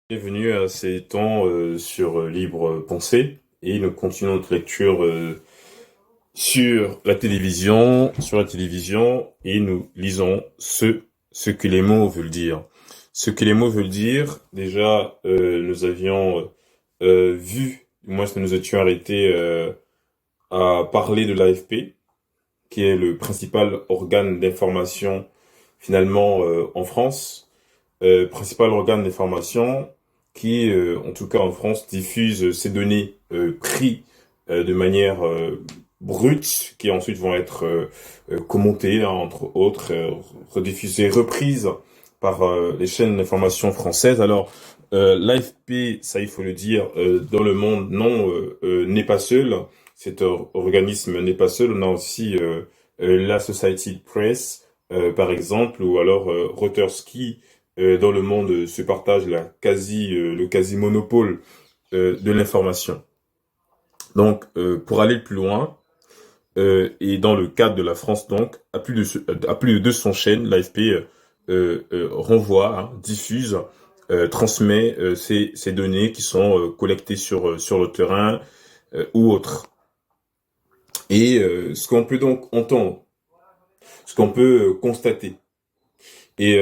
Bienvenue à ces temps sur Libre Pensée et nous continuons notre lecture sur la télévision et nous lisons ce que les mots veulent dire. Ce que les mots veulent dire, déjà nous avions vu, du moins nous étions arrêtés à parler de l'AFP, qui est le principal organe d'information finalement en France, principal organe d'information qui, en tout cas en France, diffuse ces données prises de manière brute, qui ensuite vont être commentées, hein, entre autres, rediffusées, reprises par les chaînes d'information françaises. Alors, l'AFP, ça il faut le dire, dans le monde, non, n'est pas seul. Cet organisme n'est pas seul. On a aussi la Society Press, par exemple, ou alors Reuters qui, dans le monde, se partage le quasi-monopole de l'information. Donc, pour aller plus loin, et dans le cadre de la France, donc, à plus de 200 chaînes, l'AFP renvoie, hein, diffuse, transmet ces données qui sont collectées sur le terrain ou autres. Et ce qu'on peut donc entendre, ce qu'on peut constater, et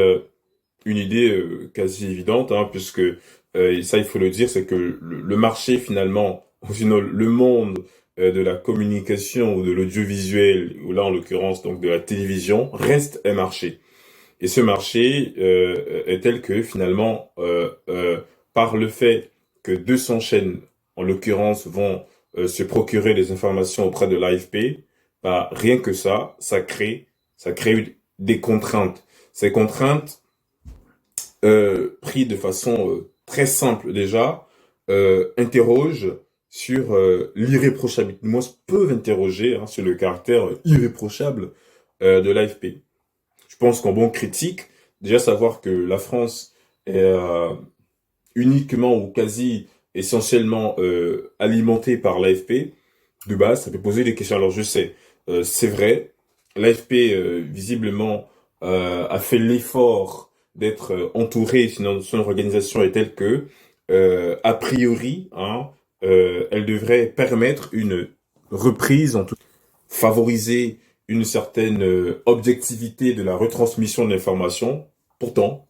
une idée quasi évidente, hein, puisque ça il faut le dire, c'est que le marché finalement, ou sinon le monde de la communication ou de l'audiovisuel, ou là en l'occurrence donc de la télévision, reste un marché. Et ce marché est tel que finalement, par le fait que 200 chaînes, en l'occurrence, vont se procurer des informations auprès de l'AFP, bah, rien que ça crée des contraintes. Ces contraintes, pris de façon très simple déjà, interrogent sur l'irréprochabilité, moi peuvent interroger, hein, sur le caractère irréprochable de l'AFP. Je pense qu'en bon critique, déjà savoir que la France est uniquement ou quasi essentiellement alimentée par l'AFP, de base, ça peut poser des questions. Alors je sais, c'est vrai, l'AFP visiblement a fait l'effort d'être entourée, sinon son organisation est telle que, a priori, hein, elle devrait permettre une reprise, en tout favoriser une certaine objectivité de la retransmission de l'information. Pourtant,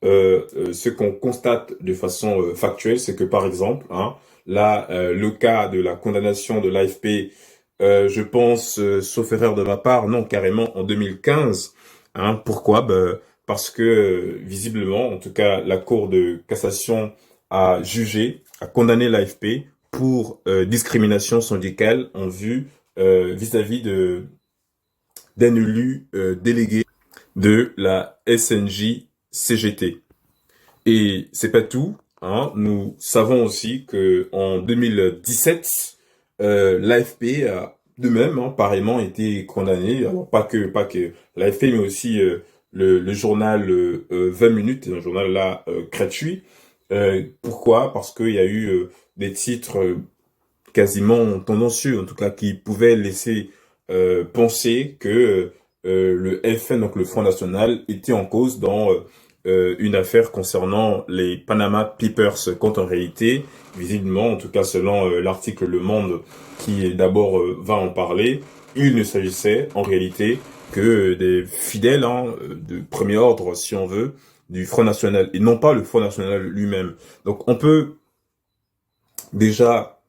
ce qu'on constate de façon factuelle, c'est que par exemple, hein, là, le cas de la condamnation de l'AFP, je pense, sauf erreur de ma part, non, carrément en 2015. Hein, pourquoi? Ben, parce que visiblement, en tout cas, la Cour de cassation a jugé, a condamné l'AFP pour discrimination syndicale en vue vis-à-vis de d'un élu délégué de la SNJ-CGT. Et c'est pas tout, hein. Nous savons aussi que en 2017, l'AFP a de même, hein, pareillement été condamné. Alors pas que l'AFP, mais aussi le journal 20 minutes, un journal là gratuit. Pourquoi? Parce qu'il y a eu des titres quasiment tendancieux, en tout cas qui pouvaient laisser penser que le FN, donc le Front National, était en cause dans une affaire concernant les Panama Papers, quand en réalité, visiblement, en tout cas selon l'article Le Monde qui d'abord va en parler, il ne s'agissait en réalité que des fidèles, hein, de premier ordre, si on veut, du Front National, et non pas le Front National lui-même. Donc on peut déjà,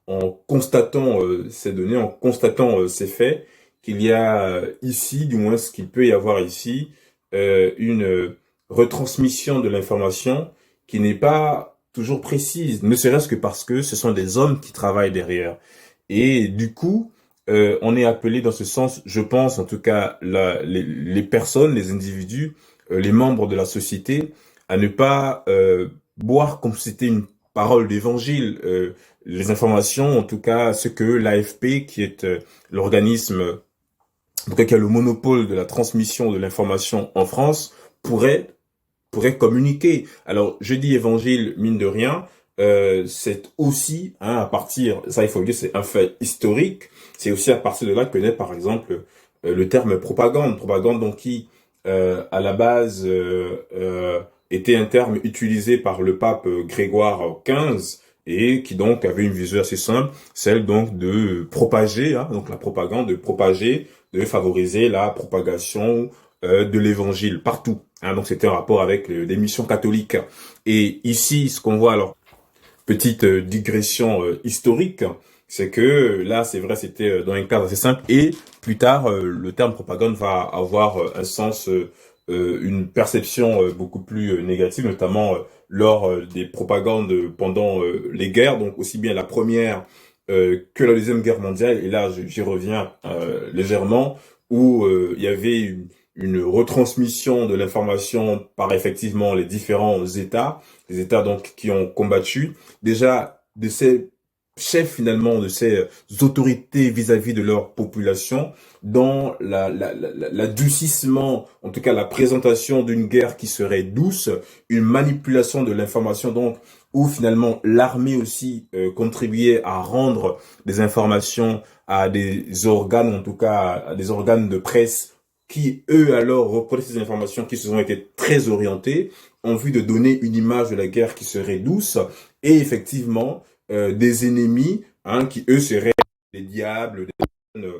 en constatant ces données, en constatant ces faits, qu'il y a ici, du moins ce qu'il peut y avoir ici, une retransmission de l'information qui n'est pas toujours précise, ne serait-ce que parce que ce sont des hommes qui travaillent derrière. Et du coup, on est appelé dans ce sens, je pense, en tout cas, les personnes, les individus, les membres de la société, à ne pas boire comme si c'était une parole d'évangile, les informations, en tout cas, ce que l'AFP, qui est l'organisme, en tout cas qui a le monopole de la transmission de l'information en France, pourrait communiquer. Alors, je dis évangile, mine de rien, c'est aussi, hein, à partir, ça il faut le dire, c'est un fait historique, c'est aussi à partir de là que naît par exemple le terme propagande, donc qui, à la base, était un terme utilisé par le pape Grégoire XV et qui donc avait une vision assez simple, celle donc de propager, hein, donc la propagande, de propager, de favoriser la propagation de l'évangile partout. Hein, donc c'était un rapport avec les missions catholiques. Et ici, ce qu'on voit alors, petite digression historique, c'est que là, c'est vrai, c'était dans un cadre assez simple et plus tard, le terme propagande va avoir un sens, une perception beaucoup plus négative, notamment lors des propagandes pendant les guerres, donc aussi bien la première que la deuxième guerre mondiale. Et là, j'y reviens légèrement, où il y avait une retransmission de l'information par effectivement les différents États, les États donc qui ont combattu, déjà de ces chefs finalement, de ces autorités vis-à-vis de leur population, dans l'adoucissement, en tout cas la présentation d'une guerre qui serait douce, une manipulation de l'information donc, où finalement l'armée aussi contribuait à rendre des informations à des organes, en tout cas à des organes de presse qui, eux, alors, reprenaient ces informations qui se sont été très orientées en vue de donner une image de la guerre qui serait douce et effectivement des ennemis hein, qui, eux, seraient des diables, des personnes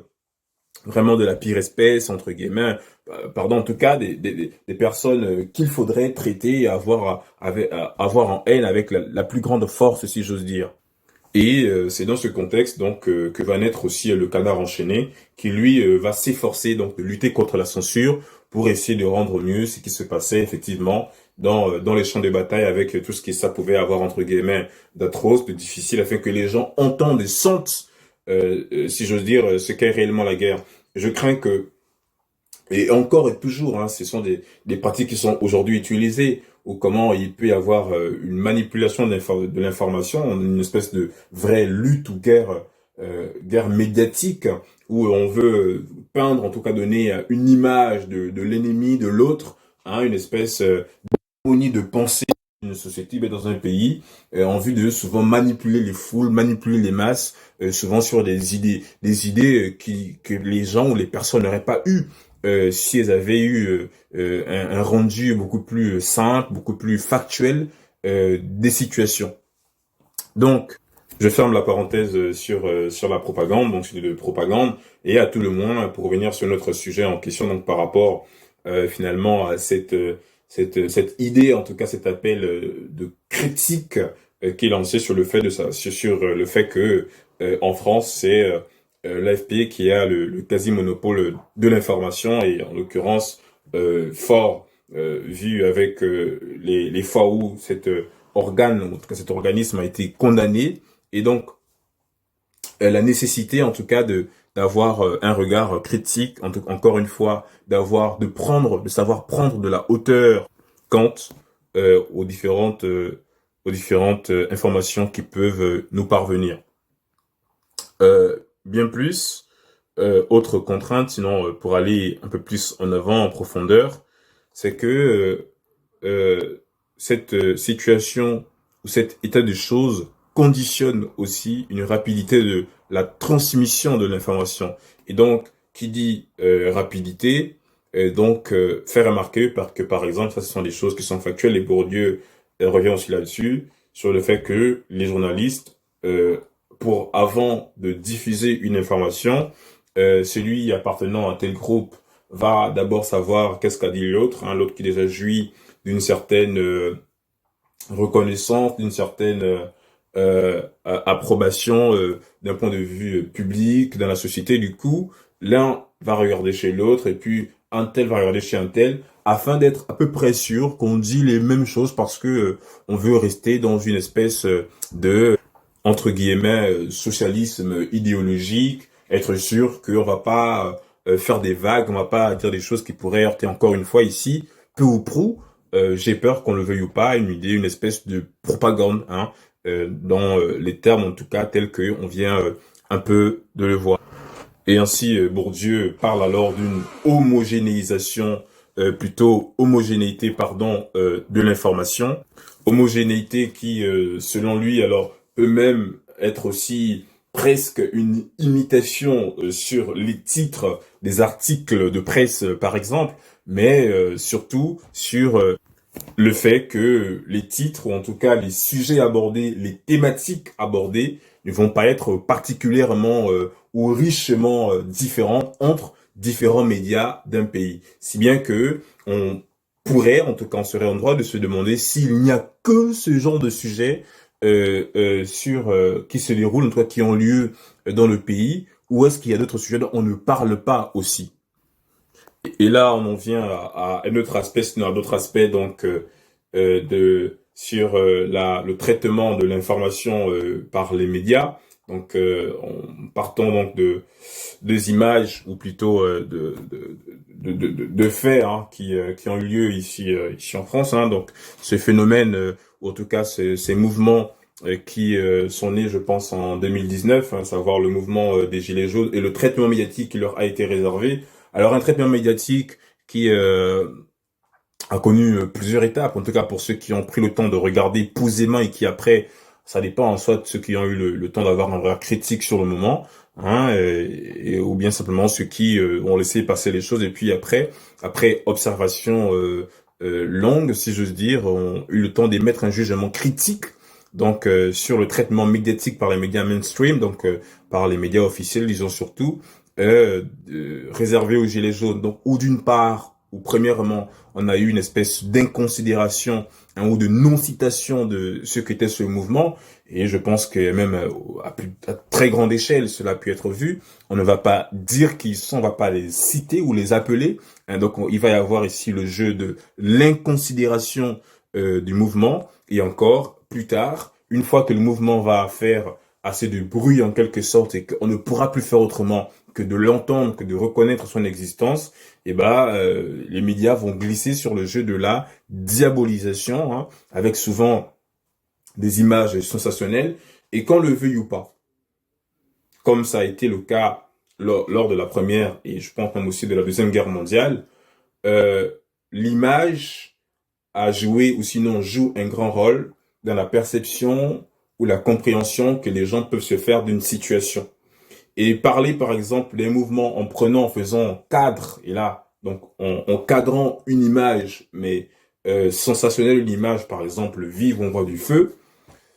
vraiment de la pire espèce, entre guillemets, pardon, en tout cas, des personnes qu'il faudrait traiter et avoir en haine avec la plus grande force, si j'ose dire. Et c'est dans ce contexte donc que va naître aussi le Canard enchaîné, qui lui va s'efforcer donc de lutter contre la censure pour essayer de rendre mieux ce qui se passait effectivement dans les champs de bataille avec tout ce qui ça pouvait avoir entre guillemets d'atroce, de difficile, afin que les gens entendent et sentent, si j'ose dire, ce qu'est réellement la guerre. Je crains que et encore et toujours, hein, ce sont des pratiques qui sont aujourd'hui utilisées, ou comment il peut y avoir une manipulation de l'information, une espèce de vraie lutte ou guerre médiatique, où on veut peindre, en tout cas donner une image de l'ennemi, de l'autre, hein, une espèce d'harmonie de pensée d'une société, mais dans un pays, en vue de souvent manipuler les foules, manipuler les masses, souvent sur des idées que les gens ou les personnes n'auraient pas eues si elles avaient eu un rendu beaucoup plus simple, beaucoup plus factuel des situations. Donc, je ferme la parenthèse sur la propagande, donc sur de propagande, et à tout le moins, pour revenir sur notre sujet en question, donc par rapport finalement à cette idée, en tout cas cet appel de critique qui est lancé sur le fait de ça, sur le fait que en France, c'est l'AFP qui a le quasi-monopole de l'information et en l'occurrence fort vu avec les fois où organe, en tout cas cet organisme a été condamné et donc la nécessité en tout cas d'avoir un regard critique, encore une fois, de savoir prendre de la hauteur quant aux différentes informations qui peuvent nous parvenir. Bien plus, autre contrainte, sinon pour aller un peu plus en avant, en profondeur, c'est que cette situation ou cet état de choses conditionne aussi une rapidité de la transmission de l'information. Et donc, qui dit rapidité, donc fait remarquer par exemple, ça ce sont des choses qui sont factuelles, et Bourdieu revient aussi là-dessus, sur le fait que les journalistes, pour avant de diffuser une information, celui appartenant à tel groupe va d'abord savoir qu'est-ce qu'a dit l'autre, hein, l'autre qui déjà jouit d'une certaine reconnaissance, d'une certaine approbation d'un point de vue public dans la société. Du coup, l'un va regarder chez l'autre et puis un tel va regarder chez un tel afin d'être à peu près sûr qu'on dit les mêmes choses parce que on veut rester dans une espèce de entre guillemets socialisme idéologique, être sûr qu'on va pas faire des vagues, on va pas dire des choses qui pourraient heurter encore une fois ici, peu ou prou, j'ai peur qu'on le veuille ou pas, une idée, une espèce de propagande, hein, dans les termes en tout cas tels que on vient un peu de le voir. Et ainsi, Bourdieu parle alors d'une homogénéisation, plutôt homogénéité, pardon, de l'information. Homogénéité qui, selon lui, alors peut même être aussi presque une imitation sur les titres des articles de presse, par exemple, mais surtout sur le fait que les titres, ou en tout cas les sujets abordés, les thématiques abordées, ne vont pas être particulièrement ou richement différents entre différents médias d'un pays. Si bien que on pourrait, en tout cas on serait en droit de se demander s'il n'y a que ce genre de sujets qui se déroulent, en tout cas qui ont lieu dans le pays, ou est-ce qu'il y a d'autres sujets dont on ne parle pas aussi. Et là, on en vient à un autre aspect, sinon à d'autres aspects, donc sur le traitement de l'information par les médias. Donc, en partant donc des images ou plutôt de faits qui ont eu lieu ici en France. Hein. Donc, ce phénomène, ou en tout cas ces mouvements qui sont nés, je pense, en 2019, à savoir le mouvement des Gilets jaunes et le traitement médiatique qui leur a été réservé. Alors, un traitement médiatique qui a connu plusieurs étapes, en tout cas pour ceux qui ont pris le temps de regarder posément et qui après, ça dépend en soi de ceux qui ont eu le temps d'avoir un regard critique sur le moment, hein, ou bien simplement ceux qui ont laissé passer les choses et puis après observation longue, si j'ose dire, ont eu le temps d'émettre un jugement critique. Donc sur le traitement médiatique par les médias mainstream, donc par les médias officiels, disons surtout, réservé aux gilets jaunes. Donc, ou d'une part, ou premièrement, on a eu une espèce d'inconsidération ou de non-citation de ce qu'était ce mouvement, et je pense que même à très grande échelle, cela a pu être vu. On ne va pas dire qui ils sont, on va pas les citer ou les appeler. Hein, donc, il va y avoir ici le jeu de l'inconsidération du mouvement, et encore plus tard, une fois que le mouvement va faire assez de bruit en quelque sorte et qu'on ne pourra plus faire autrement que de l'entendre, que de reconnaître son existence, et les médias vont glisser sur le jeu de la diabolisation, hein, avec souvent des images sensationnelles, et qu'on le veuille ou pas, comme ça a été le cas lors de la première, et je pense même aussi de la Deuxième Guerre mondiale, euh, l'image a joué, ou sinon joue un grand rôle dans la perception ou la compréhension que les gens peuvent se faire d'une situation. Et parler, par exemple, des mouvements en faisant cadre, et là, donc en cadrant une image, mais sensationnelle, une image, par exemple, vive, on voit du feu,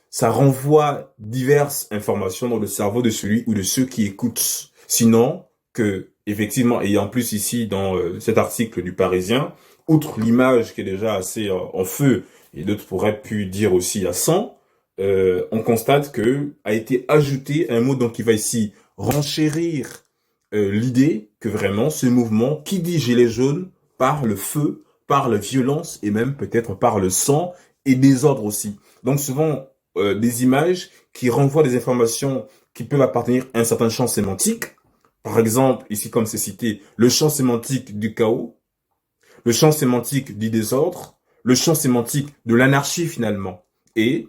ça renvoie diverses informations dans le cerveau de celui ou de ceux qui écoutent. Sinon, que, effectivement, et en plus ici, dans cet article du Parisien, outre l'image qui est déjà assez en feu, et d'autres pourraient pu dire aussi à 100, on constate que a été ajouté un mot donc qui va ici renchérir l'idée que vraiment ce mouvement, qui dit gilet jaune, par le feu, par la violence et même peut-être par le sang et désordre aussi. Donc souvent des images qui renvoient des informations qui peuvent appartenir à un certain champ sémantique. Par exemple, ici comme c'est cité, le champ sémantique du chaos, le champ sémantique du désordre, le champ sémantique de l'anarchie finalement. Et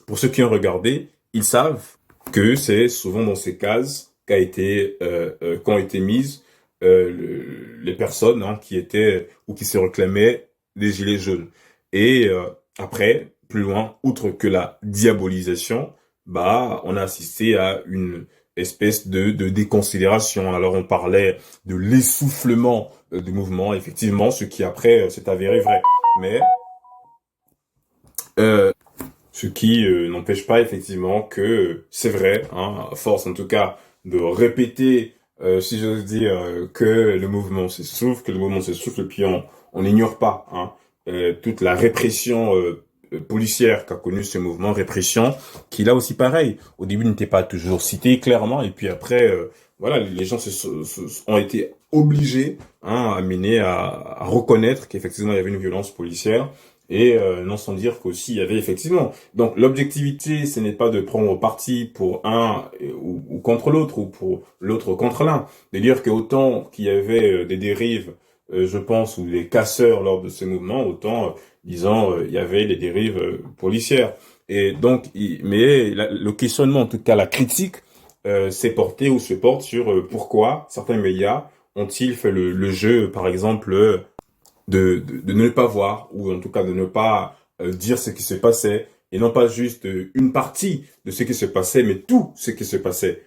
pour ceux qui ont regardé, ils savent que c'est souvent dans ces cases qu'ont été mises les personnes qui étaient ou qui se réclamaient des gilets jaunes. Et après, plus loin, outre que la diabolisation, on a assisté à une espèce de déconsidération. Alors on parlait de l'essoufflement du mouvement, effectivement, ce qui après s'est avéré vrai. Mais euh, ce qui n'empêche pas effectivement que c'est vrai, hein, à force en tout cas de répéter, si j'ose dire, que le mouvement s'essouffle, puis on n'ignore pas toute la répression policière qu'a connue ce mouvement, répression qui là aussi pareil, au début n'était pas toujours cité clairement, et puis après, voilà, les gens ont été obligés, à reconnaître qu'effectivement il y avait une violence policière, et non sans dire qu'aussi il y avait effectivement. Donc l'objectivité, ce n'est pas de prendre parti pour un ou contre l'autre, ou pour l'autre contre l'un. De dire que autant qu'il y avait des dérives, je pense, ou des casseurs lors de ces mouvements, autant, disons, il y avait des dérives policières. Et donc, le questionnement, en tout cas la critique, s'est porté ou se porte sur pourquoi certains médias ont-ils fait le jeu, par exemple, de ne pas voir, ou en tout cas de ne pas dire ce qui se passait, et non pas juste une partie de ce qui se passait, mais tout ce qui se passait.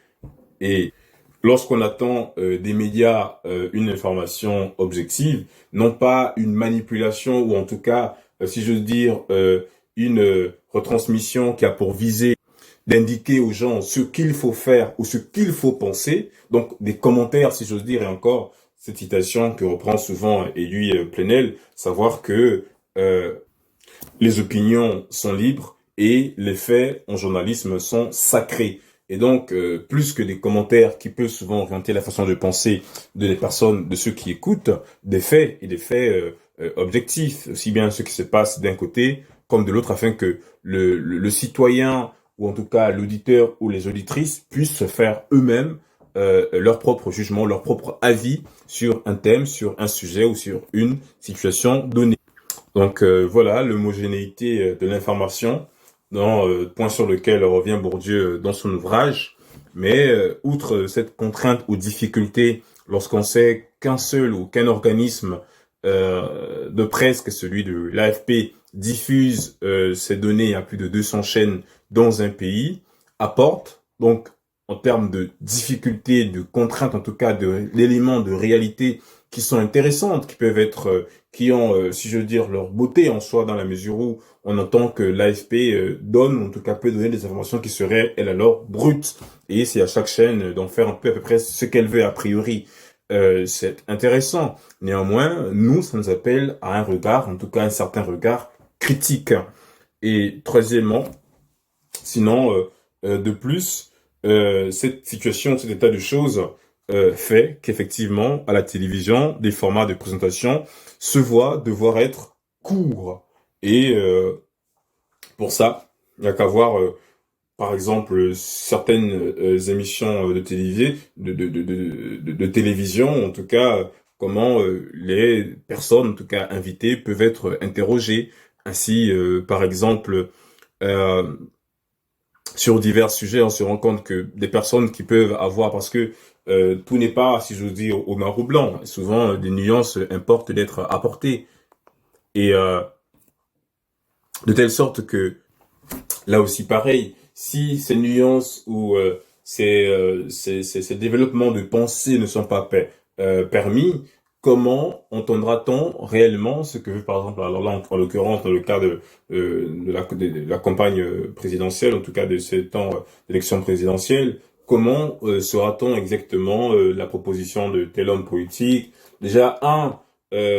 Et lorsqu'on attend des médias une information objective, non pas une manipulation ou en tout cas si j'ose dire, une retransmission qui a pour visée d'indiquer aux gens ce qu'il faut faire ou ce qu'il faut penser. Donc, des commentaires, si j'ose dire, et encore, cette citation que reprend souvent Élie Plenel, savoir que euh, les opinions sont libres et les faits en journalisme sont sacrés. Et donc, plus que des commentaires qui peuvent souvent orienter la façon de penser de les personnes, de ceux qui écoutent, des faits et des faits objectifs, aussi bien ce qui se passe d'un côté comme de l'autre, afin que le citoyen, ou en tout cas l'auditeur ou les auditrices, puissent se faire eux-mêmes leur propre jugement, leur propre avis sur un thème, sur un sujet ou sur une situation donnée. Donc voilà, l'homogénéité de l'information, point sur lequel revient Bourdieu dans son ouvrage. Mais outre cette contrainte ou difficulté, lorsqu'on sait qu'un seul ou qu'un organisme de presse, que celui de l'AFP, diffuse ces données à plus de 200 chaînes dans un pays, apporte donc en termes de difficulté, de contraintes, en tout cas de l'élément de réalité qui sont intéressantes, qui peuvent être qui ont, si je veux dire, leur beauté en soi, dans la mesure où on entend que l'AFP donne, ou en tout cas peut donner des informations qui seraient, elles alors, brutes. Et c'est à chaque chaîne d'en faire un peu à peu près ce qu'elle veut a priori. C'est intéressant. Néanmoins, nous, ça nous appelle à un regard, en tout cas un certain regard critique. Et troisièmement, sinon, de plus, cette situation, cet état de choses fait qu'effectivement, à la télévision, des formats de présentation se voient devoir être courts. Et pour ça, il n'y a qu'à voir, par exemple, certaines émissions de télévision, de télévision, en tout cas, comment les personnes, en tout cas invitées, peuvent être interrogées. Ainsi, par exemple, euh, sur divers sujets, on se rend compte que des personnes qui peuvent avoir, parce que tout n'est pas, si j'ose dire, au noir ou blanc. Souvent, des nuances importent d'être apportées. Et de telle sorte que, là aussi pareil, si ces nuances ou ces développements de pensée ne sont pas permis, comment entendra-t-on réellement ce que veut, par exemple, alors là, en l'occurrence, dans le cas de la campagne présidentielle, en tout cas de ces temps d'élection présidentielle, comment saura-t-on exactement la proposition de tel homme politique? Déjà,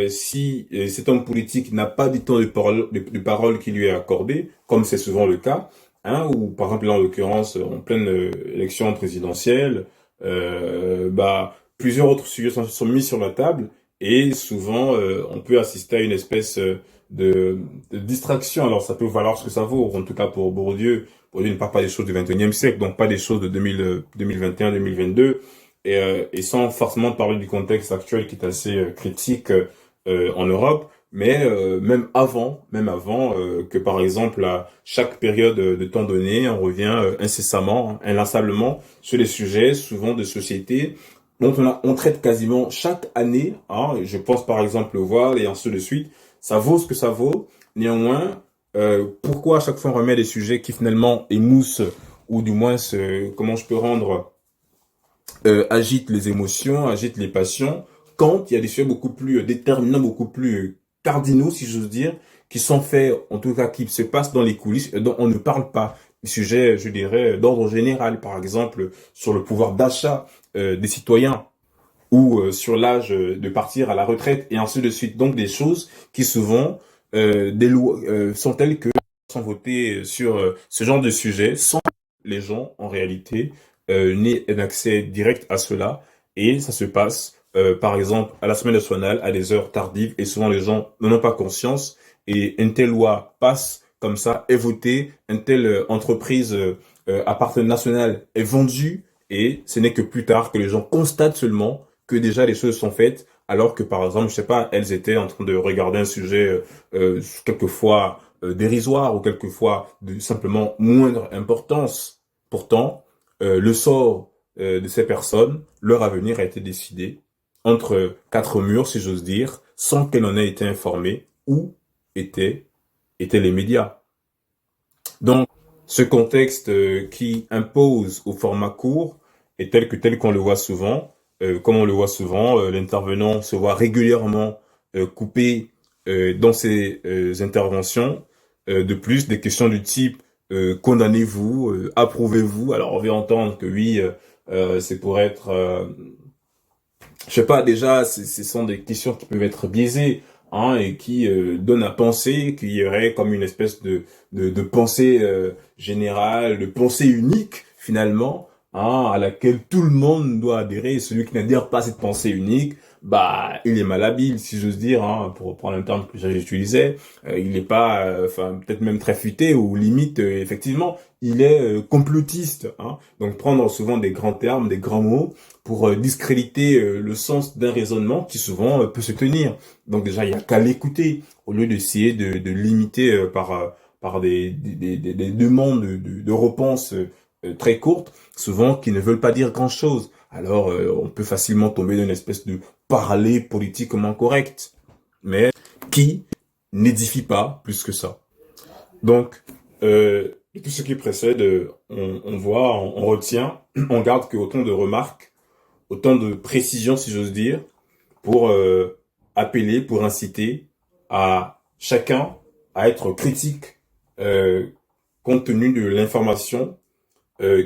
si cet homme politique n'a pas du temps de parole qui lui est accordé, comme c'est souvent le cas, ou par exemple là en l'occurrence en pleine élection présidentielle, plusieurs autres sujets sont mis sur la table et souvent on peut assister à une espèce de distraction. Alors ça peut valoir ce que ça vaut, en tout cas pour Bourdieu. Bourdieu ne parle pas des choses du 21e siècle, donc pas des choses de 2021, 2022, et sans forcément parler du contexte actuel qui est assez critique en Europe. Mais même avant que par exemple à chaque période de temps donné, on revient incessamment, inlassablement sur les sujets souvent de société dont on traite quasiment chaque année. Je pense par exemple au voile et ainsi de suite. Ça vaut ce que ça vaut. Néanmoins, pourquoi à chaque fois on remet des sujets qui finalement émoussent ou du moins comment je peux rendre agitent les émotions, agitent les passions, quand il y a des sujets beaucoup plus déterminants, beaucoup plus cardinaux, si j'ose dire, qui sont faits, en tout cas, qui se passent dans les coulisses, dont on ne parle pas. Des sujets, je dirais, d'ordre général, par exemple, sur le pouvoir d'achat des citoyens ou sur l'âge de partir à la retraite, et ainsi de suite. Donc, des choses qui souvent des lois sont telles que sont votées sur ce genre de sujet sans que les gens, en réalité, n'aient un accès direct à cela. Et ça se passe, par exemple, à l'Assemblée nationale, à des heures tardives, et souvent les gens n'en ont pas conscience, et une telle loi passe comme ça, est votée, une telle entreprise à partenaire national est vendue, et ce n'est que plus tard que les gens constatent seulement que déjà les choses sont faites, alors que par exemple, je sais pas, elles étaient en train de regarder un sujet quelquefois dérisoire ou quelquefois de simplement moindre importance. Pourtant, le sort de ces personnes, leur avenir a été décidé entre quatre murs, si j'ose dire, sans qu'elles en aient été informées, où étaient, étaient les médias. Donc, ce contexte qui impose au format court est tel qu'on le voit souvent. Comme on le voit souvent, l'intervenant se voit régulièrement coupé dans ces interventions, de plus, des questions du type condamnez-vous, approuvez-vous. Alors on va entendre que oui, c'est pour être, je sais pas, déjà, ce sont des questions qui peuvent être biaisées, hein, et qui donnent à penser qu'il y aurait comme une espèce de pensée générale, de pensée unique finalement, hein, à laquelle tout le monde doit adhérer. Et celui qui n'adhère pas à cette pensée unique, bah, il est malhabile, si j'ose dire, hein, pour reprendre un terme que j'utilisais. Il n'est pas, enfin, peut-être même très futé ou limite, effectivement, il est complotiste. Hein. Donc prendre souvent des grands termes, des grands mots pour discréditer le sens d'un raisonnement qui souvent peut se tenir. Donc déjà, il y a qu'à l'écouter au lieu d'essayer de limiter par des demandes de réponses très courtes, souvent qui ne veulent pas dire grand-chose. Alors, on peut facilement tomber dans une espèce de parler politiquement correct, mais qui n'édifie pas plus que ça. Donc, de tout ce qui précède, on voit, on retient, on garde que autant de remarques, autant de précisions, si j'ose dire, pour appeler, pour inciter à chacun à être critique euh, compte tenu de l'information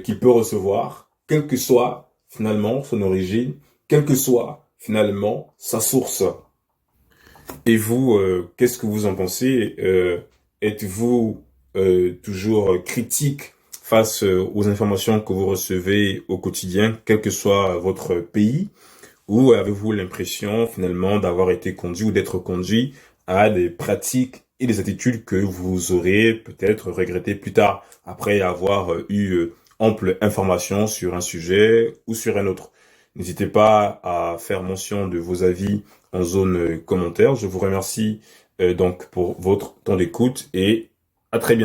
qu'il peut recevoir, quelle que soit finalement son origine, quelle que soit finalement sa source. Et vous, qu'est-ce que vous en pensez? Êtes-vous toujours critique face aux informations que vous recevez au quotidien, quel que soit votre pays? Ou avez-vous l'impression finalement d'avoir été conduit ou d'être conduit à des pratiques et des attitudes que vous aurez peut-être regretté plus tard après avoir eu ample information sur un sujet ou sur un autre? N'hésitez pas à faire mention de vos avis en zone commentaire. Je vous remercie donc pour votre temps d'écoute et à très bientôt.